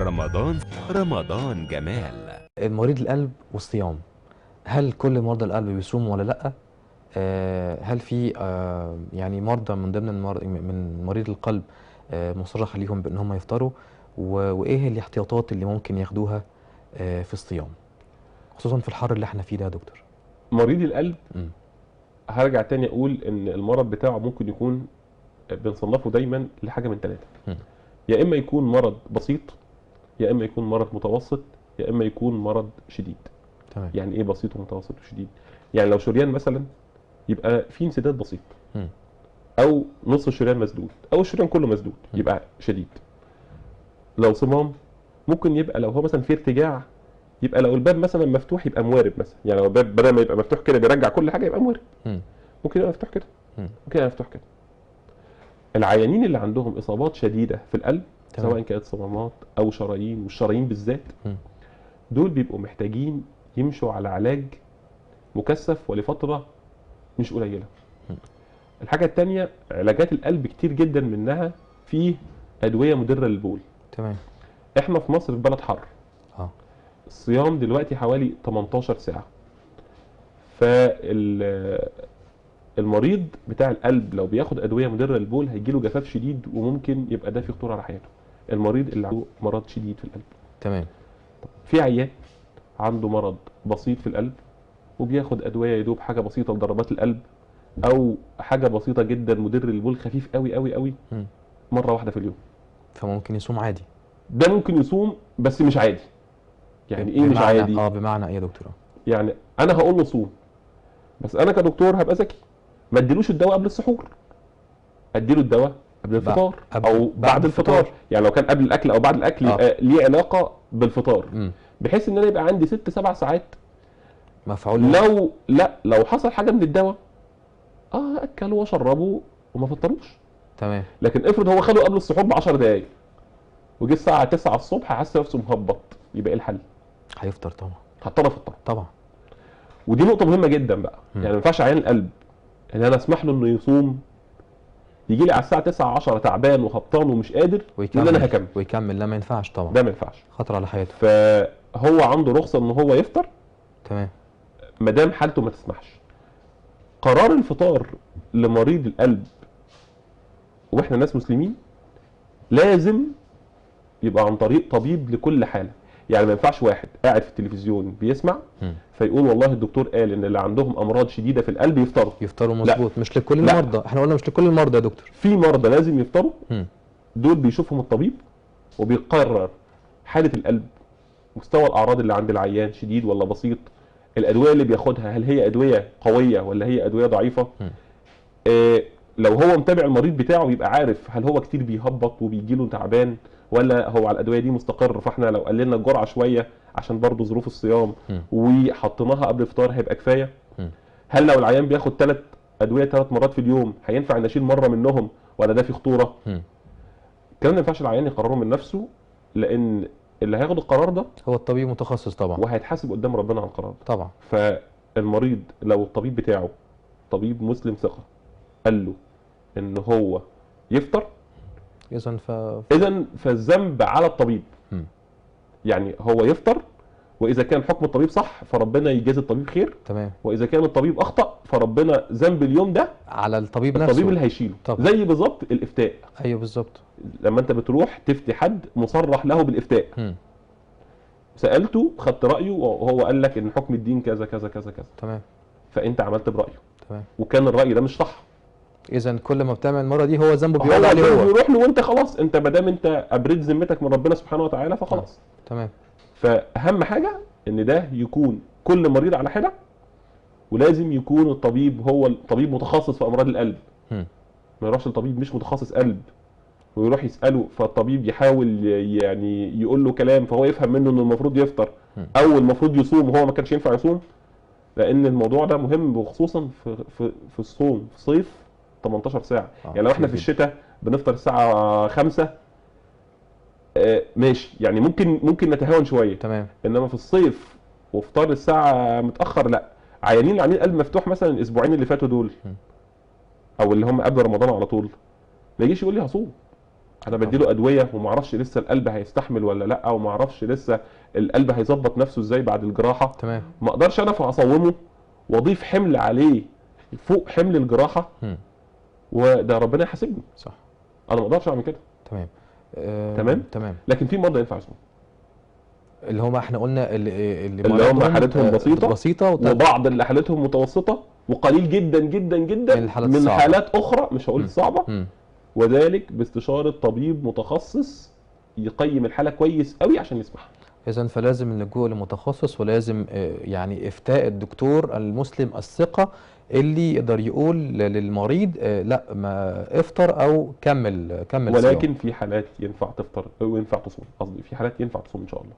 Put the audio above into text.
رمضان رمضان جمال. مريض القلب والصيام، هل كل مرضى القلب بيصوموا ولا لا؟ هل في يعني مرضى من ضمن من مريض القلب مصرح ليهم بان هم يفطروا، وايه الاحتياطات اللي ممكن ياخدوها في الصيام خصوصا في الحر اللي احنا فيه ده يا دكتور؟ مريض القلب هرجع تاني اقول ان المرض بتاعه ممكن يكون بنصنفه دايما لحاجه من ثلاثه، يا اما يكون مرض بسيط، يا اما يكون مرض متوسط، يا اما يكون مرض شديد. تمام. يعني ايه بسيط ومتوسط وشديد؟ يعني لو شريان مثلا يبقى في انسداد بسيط، او نص الشريان مسدود، او الشريان كله مسدود، يبقى شديد. لو صمام ممكن يبقى لو هو مثلا في ارتجاع، يبقى لو الباب مثلا مفتوح يبقى موارب مثلا، يعني لو الباب بدل ما يبقى مفتوح كده بيرجع كل حاجه يبقى موارب. ممكن يبقى مفتوح كده، ممكن يبقى مفتوح كده. العيانين اللي عندهم اصابات شديده في القلب، تمام، سواء كانت صمامات او شرايين، والشرايين بالذات دول بيبقوا محتاجين يمشوا على علاج مكثف ولفتره مش قليله. الحاجه الثانيه، علاجات القلب كتير جدا منها في ادويه مدره للبول. تمام. احنا في مصر في بلد حر. الصيام دلوقتي حوالي 18 ساعه. فالمريض بتاع القلب لو بياخد ادويه مدره للبول هيجيله جفاف شديد، وممكن يبقى ده في خطوره على حياته. المريض اللي عنده مرض شديد في القلب. تمام. في عيان عنده مرض بسيط في القلب وبياخد ادويه يدوب حاجه بسيطه لضربات القلب، او حاجه بسيطه جدا مدر للبول خفيف قوي قوي قوي مره واحده في اليوم، فممكن يصوم عادي. ده ممكن يصوم بس مش عادي. يعني ايه مش عادي؟ بمعنى ايه يا دكتور؟ يعني انا هقول له صوم، بس انا كدكتور هبقى ذكي، ما اديلوش الدواء قبل السحور، اديله الدواء قبل الفطار او بعد الفطار. يعني لو كان قبل الاكل او بعد الاكل يبقى ليه علاقه بالفطار، بحيث ان انا يبقى عندي 6-7 ساعات مفعول. لو حصل حاجه من الدواء اكله واشربه وما فطروش. تمام. لكن افرض هو خده قبل السحور ب 10 دقائق وجه الساعه 9 الصبح حاسس نفسه مهبط، يبقى ايه الحل؟ هيفطر طبعا. هضطر افطر طبعا. ودي نقطه مهمه جدا بقى. يعني ما ينفعش عيان القلب ان انا اسمح له انه يصوم يجي لي على الساعه 9 10 تعبان وهبطان ومش قادر ويكمل، انا هكمل ويكمل. لا ما ينفعش طبعا، ده ما ينفعش، خطر على حياته. فهو عنده رخصه ان هو يفطر، تمام، ما دام حالته ما تسمحش. قرار الفطار لمريض القلب واحنا ناس مسلمين لازم يبقى عن طريق طبيب لكل حاله. يعني ما ينفعش واحد قاعد في التلفزيون بيسمع فيقول والله الدكتور قال ان اللي عندهم امراض شديده في القلب يفطروا. مظبوط. مش لكل المرضى، احنا قلنا مش لكل المرضى يا دكتور. في مرضى لازم يفطروا. دول بيشوفهم الطبيب وبيقرر حاله القلب، مستوى الاعراض اللي عند العيان شديد ولا بسيط، الادويه اللي بياخدها هل هي ادويه قويه ولا هي ادويه ضعيفه. لو هو متابع المريض بتاعه يبقى عارف هل هو كتير بيهبط وبيجي له تعبان ولا هو على الادويه دي مستقر، فاحنا لو قللنا الجرعه شويه عشان برضه ظروف الصيام وحطيناها قبل الفطار هيبقى كفايه. هل لو العيان بياخد 3 ادويه 3 مرات في اليوم هينفع ان اشيل مره منهم ولا ده في خطوره؟ الكلام ما ينفعش العيان يقرره من نفسه، لان اللي هياخد القرار ده هو الطبيب متخصص طبعا، وهيتحاسب قدام ربنا على القرار طبعا. فالمريض لو الطبيب بتاعه طبيب مسلم ثقه قال له ان هو يفطر، اذا فالذنب على الطبيب. يعني هو يفطر، واذا كان حكم الطبيب صح فربنا يجازي الطبيب خير. تمام. واذا كان الطبيب اخطا فربنا ذنب اليوم ده على الطبيب نفسه، الطبيب اللي هيشيله. طبعا. زي بالظبط الافتاء. ايوه بالظبط. لما انت بتروح تفتي حد مصرح له بالافتاء، سالته خدت رايه وهو قال لك ان حكم الدين كذا كذا كذا كذا، تمام، فانت عملت برايه، تمام، وكان الراي ده مش صح. اذا كل ما بتعمل المره دي هو ذنبه بيقول عليه، هو يروح له وانت خلاص، انت ما دام انت ابريت ذمتك من ربنا سبحانه وتعالى فخلاص. تمام. فاهم حاجه ان ده يكون كل مريض على حده، ولازم يكون الطبيب هو الطبيب متخصص في امراض القلب. ما يروحش الطبيب مش متخصص قلب ويروح يساله فالطبيب يحاول يعني يقول له كلام فهو يفهم منه انه المفروض يفطر او المفروض يصوم وهو ما كانش ينفع يصوم. لان الموضوع ده مهم، وخصوصا في الصوم في صيف 18 ساعه. يعني لو احنا في الشتاء بنفطر الساعه 5 ماشي، يعني ممكن نتهاون شويه، تمام. انما في الصيف وفطار الساعه متاخر لا. عيانين اللي عاملين قلب مفتوح مثلا الاسبوعين اللي فاتوا دول او اللي هم قبل رمضان على طول ما يجيش يقول لي هصوم. انا بديله ادويه وما اعرفش لسه القلب هيستحمل ولا لا، وما اعرفش لسه القلب هيظبط نفسه ازاي بعد الجراحه. تمام. ما اقدرش انا اصومه واضيف حمل عليه فوق حمل الجراحه، وده ربنا يحاسبني. صح. انا ما اقدرش اعمل كده. تمام. تمام. لكن في مرضى ينفع يصوموا، اللي هم احنا قلنا اللي هم حالتهم بسيطه وبعض اللي حالتهم متوسطه، وقليل جدا جدا جدا من حالات اخرى مش هقول صعبه، وذلك باستشاره طبيب متخصص يقيم الحاله كويس قوي عشان يسمعها. اذا فلازم اللجوء لمتخصص، ولازم يعني افتاء الدكتور المسلم الثقه اللي يقدر يقول للمريض لا ما افطر او كمل ولكن في حالات ينفع تفطر او ينفع تصوم، قصدي في حالات ينفع تصوم ان شاء الله.